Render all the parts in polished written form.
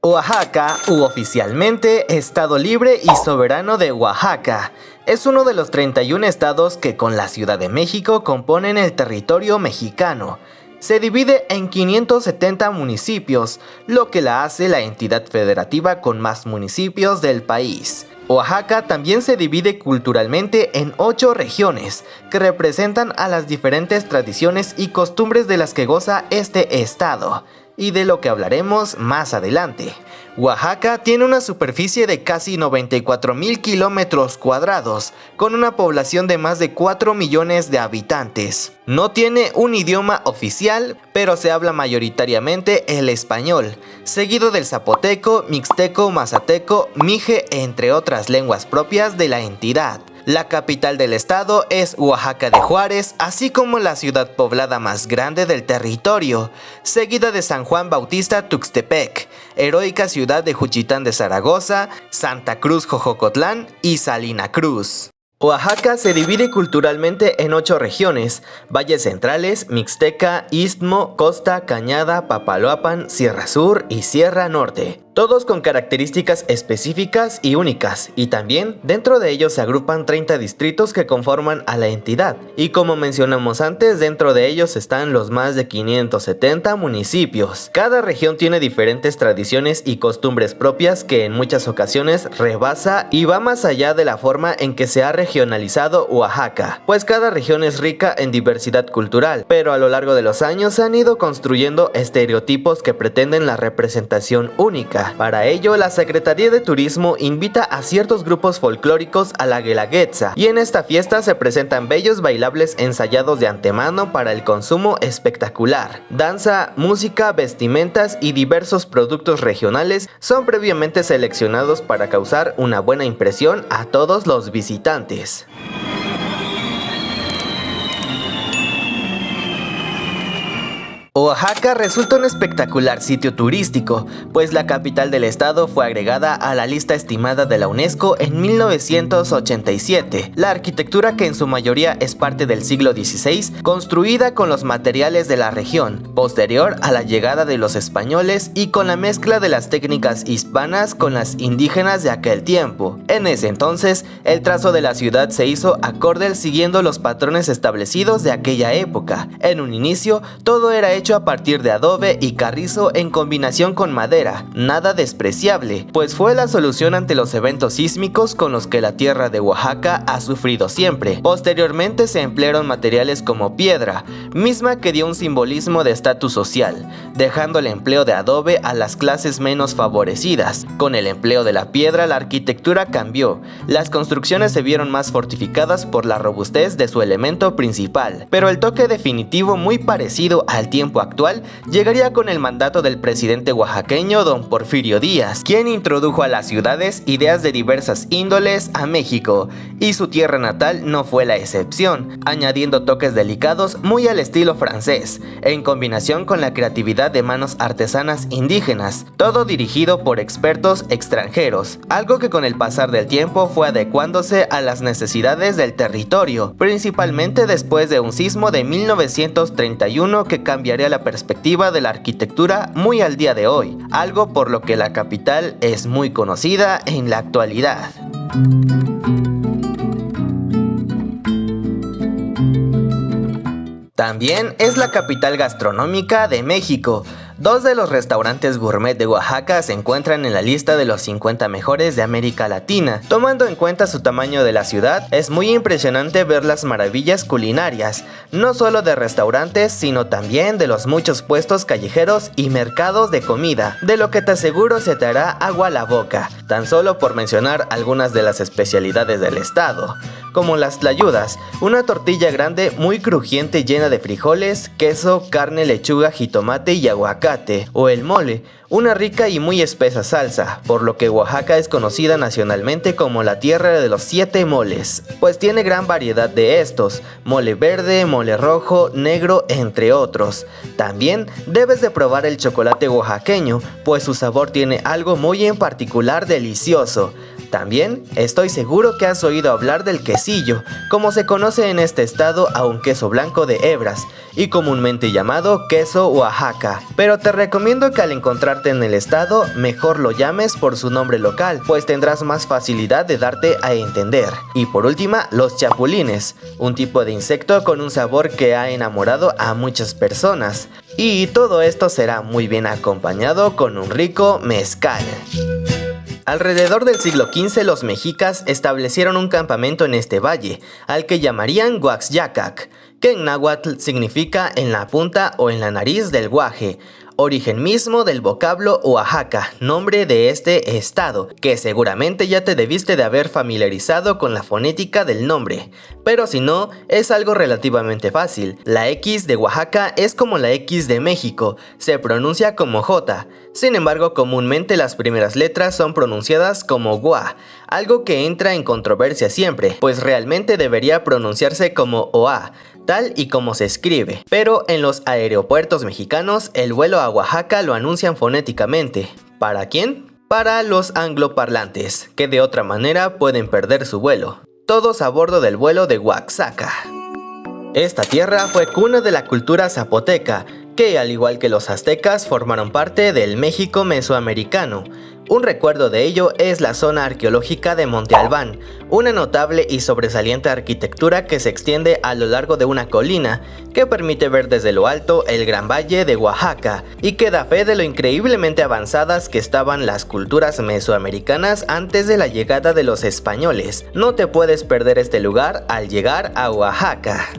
Oaxaca, u oficialmente Estado Libre y Soberano de Oaxaca, es uno de los 31 estados que con la Ciudad de México componen el territorio mexicano. Se divide en 570 municipios, lo que la hace la entidad federativa con más municipios del país. Oaxaca también se divide culturalmente en 8 regiones, que representan a las diferentes tradiciones y costumbres de las que goza este estado, y de lo que hablaremos más adelante. Oaxaca tiene una superficie de casi 94,000 kilómetros cuadrados, con una población de más de 4 millones de habitantes. No tiene un idioma oficial, pero se habla mayoritariamente el español, seguido del zapoteco, mixteco, mazateco, mije, entre otras lenguas propias de la entidad. La capital del estado es Oaxaca de Juárez, así como la ciudad poblada más grande del territorio, seguida de San Juan Bautista Tuxtepec, heroica ciudad de Juchitán de Zaragoza, Santa Cruz Jojocotlán y Salina Cruz. Oaxaca se divide culturalmente en 8 regiones: valles centrales, mixteca, istmo, costa, cañada, papaloapan, sierra sur y sierra norte. Todos con características específicas y únicas, y también dentro de ellos se agrupan 30 distritos que conforman a la entidad, y como mencionamos antes, dentro de ellos están los más de 570 municipios. Cada región tiene diferentes tradiciones y costumbres propias que en muchas ocasiones rebasa y va más allá de la forma en que se ha regionalizado Oaxaca, pues cada región es rica en diversidad cultural, pero a lo largo de los años se han ido construyendo estereotipos que pretenden la representación única. Para ello, la Secretaría de Turismo invita a ciertos grupos folclóricos a la Guelaguetza, y en esta fiesta se presentan bellos bailables ensayados de antemano para el consumo espectacular. Danza, música, vestimentas y diversos productos regionales son previamente seleccionados para causar una buena impresión a todos los visitantes. Oaxaca resulta un espectacular sitio turístico, pues la capital del estado fue agregada a la lista estimada de la UNESCO en 1987. La arquitectura, que en su mayoría es parte del siglo XVI, construida con los materiales de la región, posterior a la llegada de los españoles y con la mezcla de las técnicas hispanas con las indígenas de aquel tiempo. En ese entonces, el trazo de la ciudad se hizo acorde siguiendo los patrones establecidos de aquella época. En un inicio, todo era hecho a partir de adobe y carrizo en combinación con madera, nada despreciable, pues fue la solución ante los eventos sísmicos con los que la tierra de Oaxaca ha sufrido siempre. Posteriormente se emplearon materiales como piedra, misma que dio un simbolismo de estatus social, dejando el empleo de adobe a las clases menos favorecidas. Con el empleo de la piedra, la arquitectura cambió. Las construcciones se vieron más fortificadas por la robustez de su elemento principal, pero el toque definitivo, muy parecido al tiempo actual, llegaría con el mandato del presidente oaxaqueño don Porfirio Díaz, quien introdujo a las ciudades ideas de diversas índoles a México, y su tierra natal no fue la excepción, añadiendo toques delicados muy al estilo francés, en combinación con la creatividad de manos artesanas indígenas, todo dirigido por expertos extranjeros, algo que con el pasar del tiempo fue adecuándose a las necesidades del territorio, principalmente después de un sismo de 1931 que cambiaría la perspectiva de la arquitectura muy al día de hoy, algo por lo que la capital es muy conocida en la actualidad. También es la capital gastronómica de México. 2 de los restaurantes gourmet de Oaxaca se encuentran en la lista de los 50 mejores de América Latina. Tomando en cuenta su tamaño de la ciudad, es muy impresionante ver las maravillas culinarias, no solo de restaurantes, sino también de los muchos puestos callejeros y mercados de comida, de lo que te aseguro se te hará agua a la boca, tan solo por mencionar algunas de las especialidades del estado, como las tlayudas, una tortilla grande muy crujiente llena de frijoles, queso, carne, lechuga, jitomate y aguacate, o el mole, una rica y muy espesa salsa, por lo que Oaxaca es conocida nacionalmente como la tierra de los 7 moles, pues tiene gran variedad de estos: mole verde, mole rojo, negro, entre otros. También debes de probar el chocolate oaxaqueño, pues su sabor tiene algo muy en particular delicioso. También estoy seguro que has oído hablar del quesillo, como se conoce en este estado a un queso blanco de hebras, y comúnmente llamado queso Oaxaca. Pero te recomiendo que al encontrarte en el estado, mejor lo llames por su nombre local, pues tendrás más facilidad de darte a entender. Y por última, los chapulines, un tipo de insecto con un sabor que ha enamorado a muchas personas. Y todo esto será muy bien acompañado con un rico mezcal. Alrededor del siglo XV los mexicas establecieron un campamento en este valle, al que llamarían Huaxyacac, que en náhuatl significa en la punta o en la nariz del guaje, origen mismo del vocablo Oaxaca, nombre de este estado, que seguramente ya te debiste de haber familiarizado con la fonética del nombre, pero si no, es algo relativamente fácil. La X de Oaxaca es como la X de México, se pronuncia como J, sin embargo comúnmente las primeras letras son pronunciadas como Gua, algo que entra en controversia siempre, pues realmente debería pronunciarse como Oa, tal y como se escribe, pero en los aeropuertos mexicanos el vuelo a Oaxaca lo anuncian fonéticamente. ¿Para quién? Para los angloparlantes, que de otra manera pueden perder su vuelo. Todos a bordo del vuelo de Oaxaca. Esta tierra fue cuna de la cultura zapoteca, que al igual que los aztecas formaron parte del México mesoamericano. Un recuerdo de ello es la zona arqueológica de Monte Albán, una notable y sobresaliente arquitectura que se extiende a lo largo de una colina que permite ver desde lo alto el gran valle de Oaxaca y que da fe de lo increíblemente avanzadas que estaban las culturas mesoamericanas antes de la llegada de los españoles. No te puedes perder este lugar al llegar a Oaxaca.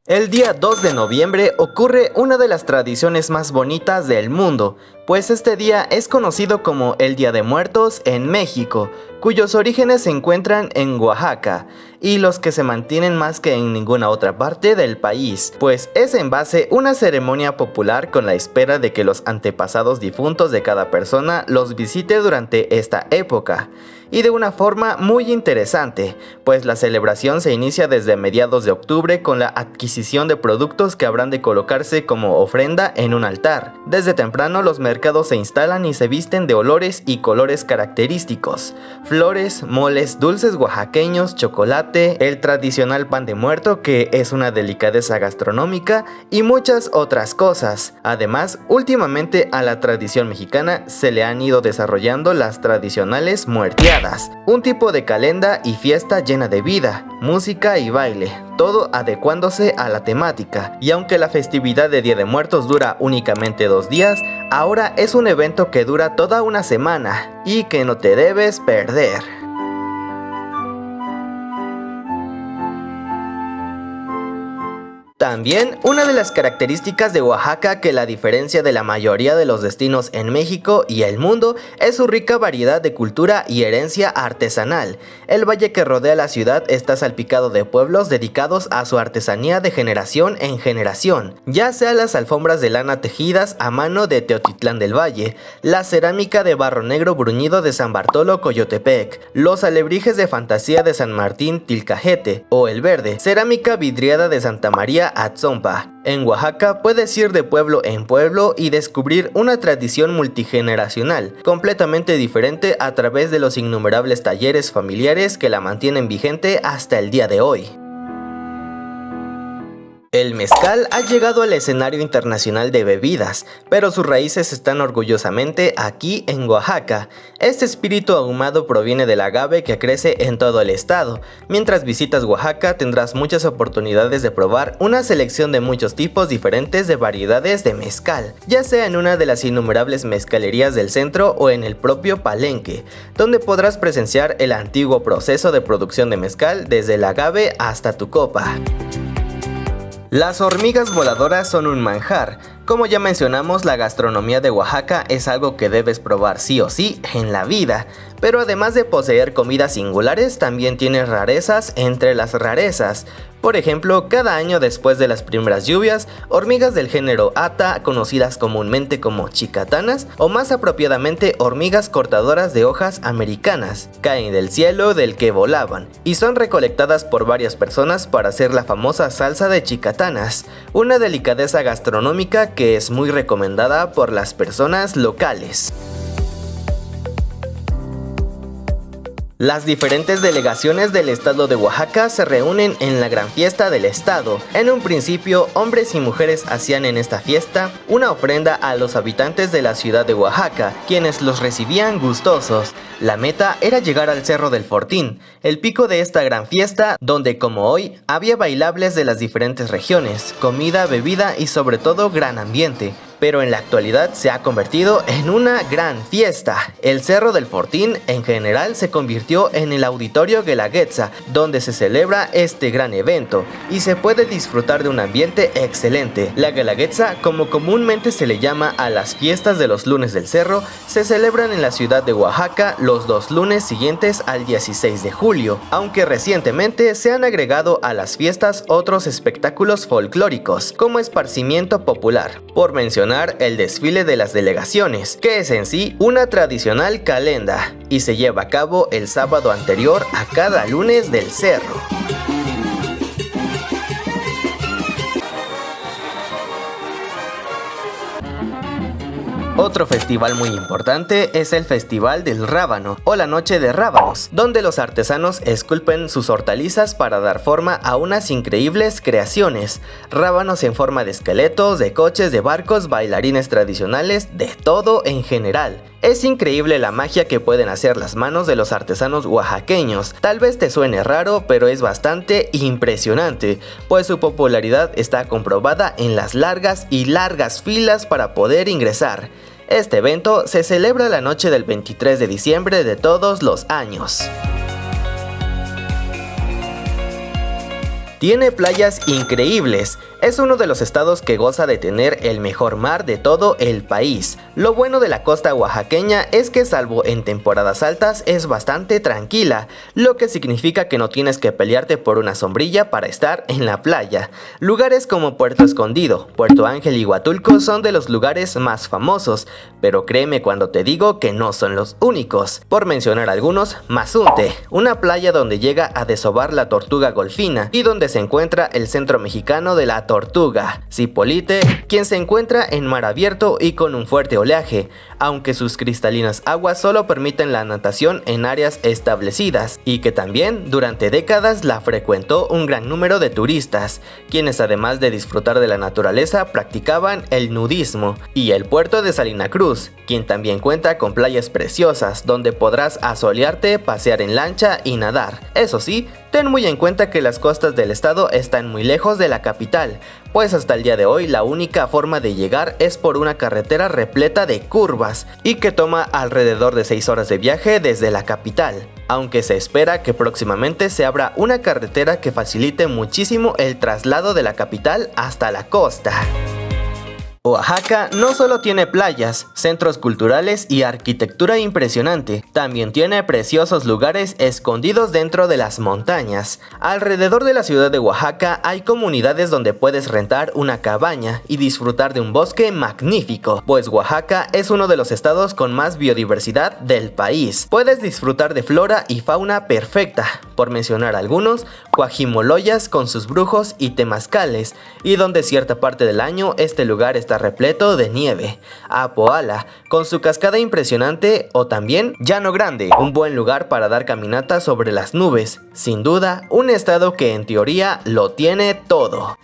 El día 2 de noviembre ocurre una de las tradiciones más bonitas del mundo, pues este día es conocido como el Día de Muertos en México, cuyos orígenes se encuentran en Oaxaca, y los que se mantienen más que en ninguna otra parte del país, pues es en base una ceremonia popular con la espera de que los antepasados difuntos de cada persona los visite durante esta época. Y de una forma muy interesante, pues la celebración se inicia desde mediados de octubre con la adquisición de productos que habrán de colocarse como ofrenda en un altar. Desde temprano los mercados se instalan y se visten de olores y colores característicos: flores, moles, dulces oaxaqueños, chocolate, el tradicional pan de muerto, que es una delicadeza gastronómica, y muchas otras cosas. Además, últimamente a la tradición mexicana se le han ido desarrollando las tradicionales muerteadas, un tipo de calenda y fiesta llena de vida, música y baile, todo adecuándose a la temática. Y aunque la festividad de Día de Muertos dura únicamente 2 días, ahora es un evento que dura toda una semana y que no te debes perder. También, una de las características de Oaxaca que la diferencia de la mayoría de los destinos en México y el mundo es su rica variedad de cultura y herencia artesanal. El valle que rodea la ciudad está salpicado de pueblos dedicados a su artesanía de generación en generación, ya sea las alfombras de lana tejidas a mano de Teotitlán del Valle, la cerámica de barro negro bruñido de San Bartolo Coyotepec, los alebrijes de fantasía de San Martín Tilcajete o el verde, cerámica vidriada de Santa María Atzompa. En Oaxaca puedes ir de pueblo en pueblo y descubrir una tradición multigeneracional, completamente diferente a través de los innumerables talleres familiares que la mantienen vigente hasta el día de hoy. El mezcal ha llegado al escenario internacional de bebidas, pero sus raíces están orgullosamente aquí en Oaxaca. Este espíritu ahumado proviene del agave que crece en todo el estado. Mientras visitas Oaxaca tendrás muchas oportunidades de probar una selección de muchos tipos diferentes de variedades de mezcal, ya sea en una de las innumerables mezcalerías del centro o en el propio palenque, donde podrás presenciar el antiguo proceso de producción de mezcal desde el agave hasta tu copa. Las hormigas voladoras son un manjar. Como ya mencionamos, la gastronomía de Oaxaca es algo que debes probar sí o sí en la vida, pero además de poseer comidas singulares, también tiene rarezas entre las rarezas. Por ejemplo, cada año después de las primeras lluvias, hormigas del género Ata, conocidas comúnmente como chicatanas, o más apropiadamente hormigas cortadoras de hojas americanas, caen del cielo del que volaban, y son recolectadas por varias personas para hacer la famosa salsa de chicatanas, una delicadeza gastronómica que es muy recomendada por las personas locales. Las diferentes delegaciones del estado de Oaxaca se reúnen en la gran fiesta del estado. En un principio, hombres y mujeres hacían en esta fiesta una ofrenda a los habitantes de la ciudad de Oaxaca, quienes los recibían gustosos. La meta era llegar al Cerro del Fortín, el pico de esta gran fiesta, donde como hoy había bailables de las diferentes regiones, comida, bebida y sobre todo gran ambiente. Pero en la actualidad se ha convertido en una gran fiesta. El Cerro del Fortín en general se convirtió en el Auditorio Guelaguetza, donde se celebra este gran evento y se puede disfrutar de un ambiente excelente. La Guelaguetza, como comúnmente se le llama a las fiestas de los lunes del cerro, se celebran en la ciudad de Oaxaca los 2 lunes siguientes al 16 de julio, aunque recientemente se han agregado a las fiestas otros espectáculos folclóricos, como esparcimiento popular, por mencionar el desfile de las delegaciones, que es en sí una tradicional calenda y se lleva a cabo el sábado anterior a cada lunes del cerro. Otro festival muy importante es el Festival del Rábano o la Noche de Rábanos, donde los artesanos esculpen sus hortalizas para dar forma a unas increíbles creaciones. Rábanos en forma de esqueletos, de coches, de barcos, bailarines tradicionales, de todo en general. Es increíble la magia que pueden hacer las manos de los artesanos oaxaqueños. Tal vez te suene raro, pero es bastante impresionante, pues su popularidad está comprobada en las largas y largas filas para poder ingresar. Este evento se celebra la noche del 23 de diciembre de todos los años. Tiene playas increíbles. Es uno de los estados que goza de tener el mejor mar de todo el país. Lo bueno de la costa oaxaqueña es que salvo en temporadas altas es bastante tranquila, lo que significa que no tienes que pelearte por una sombrilla para estar en la playa. Lugares como Puerto Escondido, Puerto Ángel y Huatulco son de los lugares más famosos, pero créeme cuando te digo que no son los únicos. Por mencionar algunos, Mazunte, una playa donde llega a desovar la tortuga golfina y donde se encuentra el Centro Mexicano de la Tortuga. Zipolite, quien se encuentra en mar abierto y con un fuerte oleaje, aunque sus cristalinas aguas solo permiten la natación en áreas establecidas, y que también durante décadas la frecuentó un gran número de turistas, quienes además de disfrutar de la naturaleza practicaban el nudismo. Y el puerto de Salina Cruz, quien también cuenta con playas preciosas donde podrás asolearte, pasear en lancha y nadar. Eso sí, ten muy en cuenta que las costas del estado están muy lejos de la capital, pues hasta el día de hoy la única forma de llegar es por una carretera repleta de curvas y que toma alrededor de 6 horas de viaje desde la capital, aunque se espera que próximamente se abra una carretera que facilite muchísimo el traslado de la capital hasta la costa. Oaxaca no solo tiene playas, centros culturales y arquitectura impresionante, también tiene preciosos lugares escondidos dentro de las montañas. Alrededor de la ciudad de Oaxaca hay comunidades donde puedes rentar una cabaña y disfrutar de un bosque magnífico, pues Oaxaca es uno de los estados con más biodiversidad del país. Puedes disfrutar de flora y fauna perfecta, por mencionar algunos, Cuajimoloyas con sus brujos y temazcales, y donde cierta parte del año este lugar está repleto de nieve. Apoala, con su cascada impresionante, o también Llano Grande, un buen lugar para dar caminatas sobre las nubes. Sin duda, un estado que en teoría lo tiene todo.